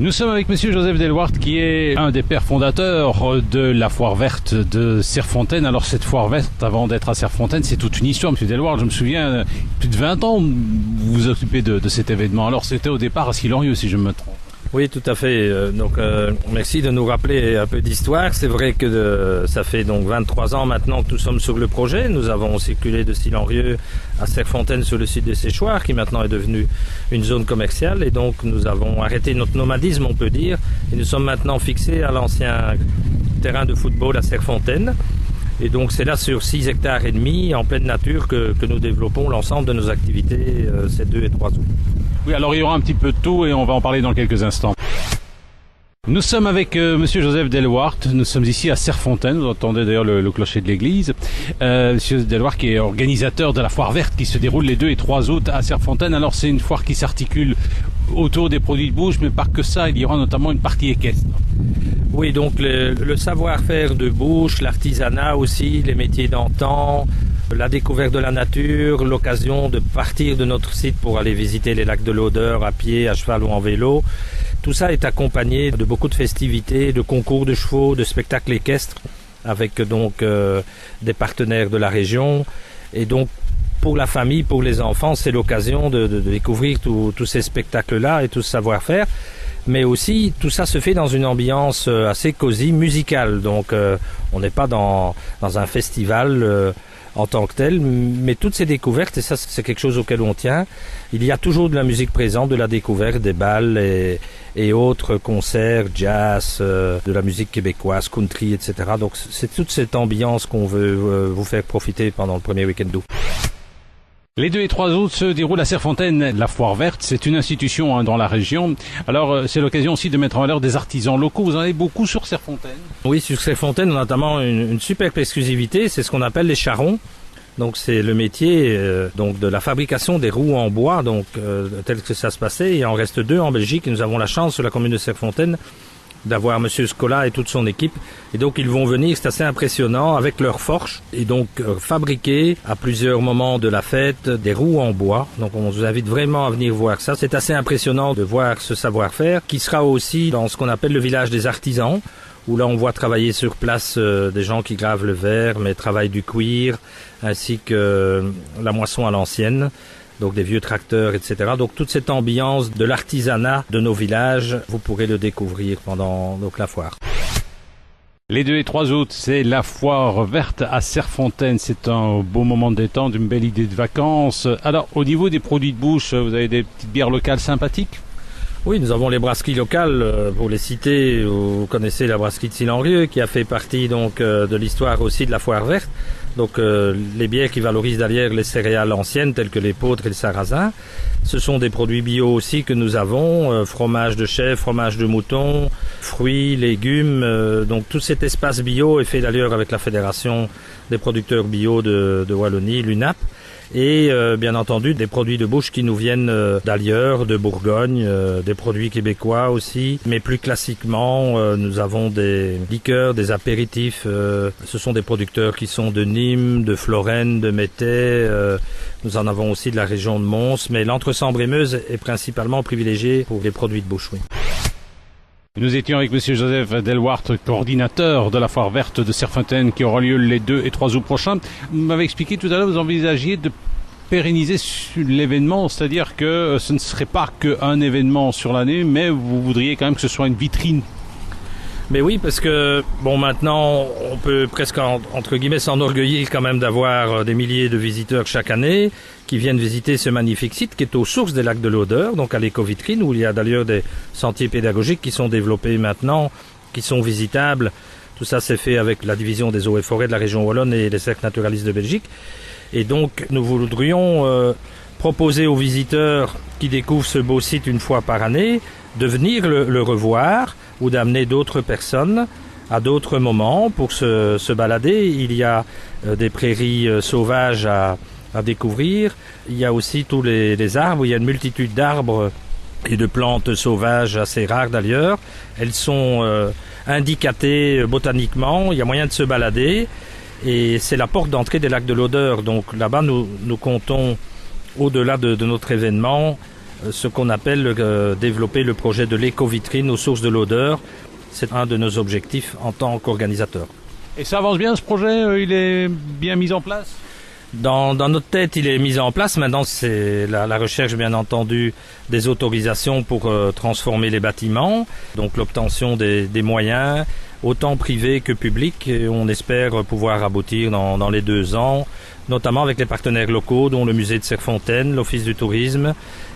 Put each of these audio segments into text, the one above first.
Nous sommes avec Monsieur Joseph Delwart qui est un des pères fondateurs de la foire verte de Serfontaine. Alors cette foire verte, avant d'être à Serfontaine, c'est toute une histoire, Monsieur Delwart. Je me souviens, plus de 20 ans, vous vous occupez de cet événement. Alors c'était au départ à Silorieux, si je me trompe. Oui, tout à fait. Merci de nous rappeler un peu d'histoire. C'est vrai que ça fait donc 23 ans maintenant que nous sommes sur le projet. Nous avons circulé de Silorieux à Serfontaine sur le site des Séchoirs, qui maintenant est devenu une zone commerciale. Et donc nous avons arrêté notre nomadisme, on peut dire. Et nous sommes maintenant fixés à l'ancien terrain de football à Serfontaine. Et donc c'est là sur 6 hectares et demi, en pleine nature, que nous développons l'ensemble de nos activités ces 2 et 3 août. Oui, alors il y aura un petit peu de tout et on va en parler dans quelques instants. Nous sommes avec Monsieur Joseph Delwart. Nous sommes ici à Serfontaine. Vous entendez d'ailleurs le clocher de l'église. Monsieur Delwart qui est organisateur de la foire verte qui se déroule les 2 et 3 août à Serfontaine. Alors c'est une foire qui s'articule autour des produits de bouche, mais pas que ça. Il y aura notamment une partie équestre. Oui, donc le savoir-faire de bouche, l'artisanat aussi, les métiers d'antan, la découverte de la nature, l'occasion de partir de notre site pour aller visiter les lacs de l'Odeur à pied, à cheval ou en vélo. Tout ça est accompagné de beaucoup de festivités, de concours de chevaux, de spectacles équestres, avec donc des partenaires de la région. Et donc pour la famille, pour les enfants, c'est l'occasion de découvrir tous ces spectacles-là et tout ce savoir-faire. Mais aussi, tout ça se fait dans une ambiance assez cosy, musicale. Donc on n'est pas dans un festival en tant que tel, mais toutes ces découvertes, et ça c'est quelque chose auquel on tient, il y a toujours de la musique présente, de la découverte, des bals et autres concerts, jazz, de la musique québécoise, country, etc. Donc c'est toute cette ambiance qu'on veut vous faire profiter pendant le premier week-end d'août. Les 2 et 3 août se déroule à Serfontaine. La foire verte, c'est une institution dans la région. Alors c'est l'occasion aussi de mettre en valeur des artisans locaux. Vous en avez beaucoup sur Serfontaine? Oui, sur Serfontaine, on a notamment une superbe exclusivité, c'est ce qu'on appelle les charrons. Donc c'est le métier donc de la fabrication des roues en bois, donc tel que ça se passait. Il en reste 2 en Belgique et nous avons la chance sur la commune de Serfontaine d'avoir Monsieur Scola et toute son équipe. Et donc ils vont venir, c'est assez impressionnant, avec leur forge et donc fabriquer à plusieurs moments de la fête des roues en bois. Donc on vous invite vraiment à venir voir ça. C'est assez impressionnant de voir ce savoir-faire qui sera aussi dans ce qu'on appelle le village des artisans, où là on voit travailler sur place des gens qui gravent le verre, mais travaillent du cuir, ainsi que la moisson à l'ancienne. Donc des vieux tracteurs, etc. Donc toute cette ambiance de l'artisanat de nos villages, vous pourrez le découvrir pendant donc la foire. Les 2 et 3 août, c'est la foire verte à Serfontaine. C'est un beau moment de détente, une belle idée de vacances. Alors au niveau des produits de bouche, vous avez des petites bières locales sympathiques? Oui, nous avons les brasseries locales, pour les citer. Vous connaissez la brasserie de Silorieux qui a fait partie donc de l'histoire aussi de la foire verte. Donc les bières qui valorisent derrière les céréales anciennes telles que l'épeautre et le sarrasin. Ce sont des produits bio aussi que nous avons, fromage de chèvre, fromage de mouton, fruits, légumes. Donc tout cet espace bio est fait d'ailleurs avec la Fédération des producteurs bio de Wallonie, l'UNAP. Et bien entendu des produits de bouche qui nous viennent d'ailleurs, de Bourgogne, des produits québécois aussi. Mais plus classiquement, nous avons des liqueurs, des apéritifs. Ce sont des producteurs qui sont de Nîmes, de Florène, de Métais. Nous en avons aussi de la région de Mons. Mais l'Entre-Sambre-et-Meuse est principalement privilégié pour les produits de bouche. Oui. Nous étions avec Monsieur Joseph Delwart, coordinateur de la foire verte de Serfontaine qui aura lieu les 2 et 3 août prochains. Vous m'avez expliqué tout à l'heure, vous envisagiez de pérenniser l'événement, c'est-à-dire que ce ne serait pas qu'un événement sur l'année, mais vous voudriez quand même que ce soit une vitrine. Mais oui, parce que bon, maintenant, on peut presque entre guillemets s'enorgueillir quand même d'avoir des milliers de visiteurs chaque année qui viennent visiter ce magnifique site qui est aux sources des lacs de l'Odeur, donc à l'éco-vitrine, où il y a d'ailleurs des sentiers pédagogiques qui sont développés maintenant, qui sont visitables. Tout ça c'est fait avec la division des eaux et forêts de la région wallonne et les cercles naturalistes de Belgique. Et donc nous voudrions proposer aux visiteurs qui découvrent ce beau site une fois par année de venir le revoir ou d'amener d'autres personnes à d'autres moments pour se balader. Il y a des prairies sauvages à découvrir. Il y a aussi tous les arbres. Il y a une multitude d'arbres et de plantes sauvages assez rares d'ailleurs. Elles sont indicatées botaniquement. Il y a moyen de se balader. Et c'est la porte d'entrée des lacs de l'Odeur. Donc là-bas, nous comptons, au-delà de notre événement, ce qu'on appelle développer le projet de l'éco-vitrine aux sources de l'odeur. C'est un de nos objectifs en tant qu'organisateur. Et ça avance bien ce projet, il est bien mis en place? Dans notre tête, il est mis en place. Maintenant, c'est la recherche, bien entendu, des autorisations pour transformer les bâtiments. Donc l'obtention des moyens, autant privés que publics. Et on espère pouvoir aboutir dans les 2 ans, notamment avec les partenaires locaux, dont le musée de Serfontaine, l'Office du tourisme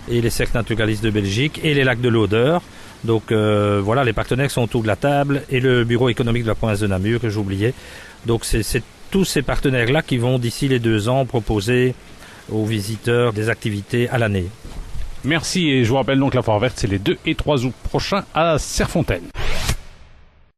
et les cercles naturalistes de Belgique et les lacs de l'Odeur. Donc voilà, les partenaires sont autour de la table et le bureau économique de la province de Namur, que j'oubliais. Donc c'est tous ces partenaires-là qui vont, d'ici les 2 ans, proposer aux visiteurs des activités à l'année. Merci, et je vous rappelle donc la Foire Verte, c'est les 2 et 3 août prochains à Serfontaine.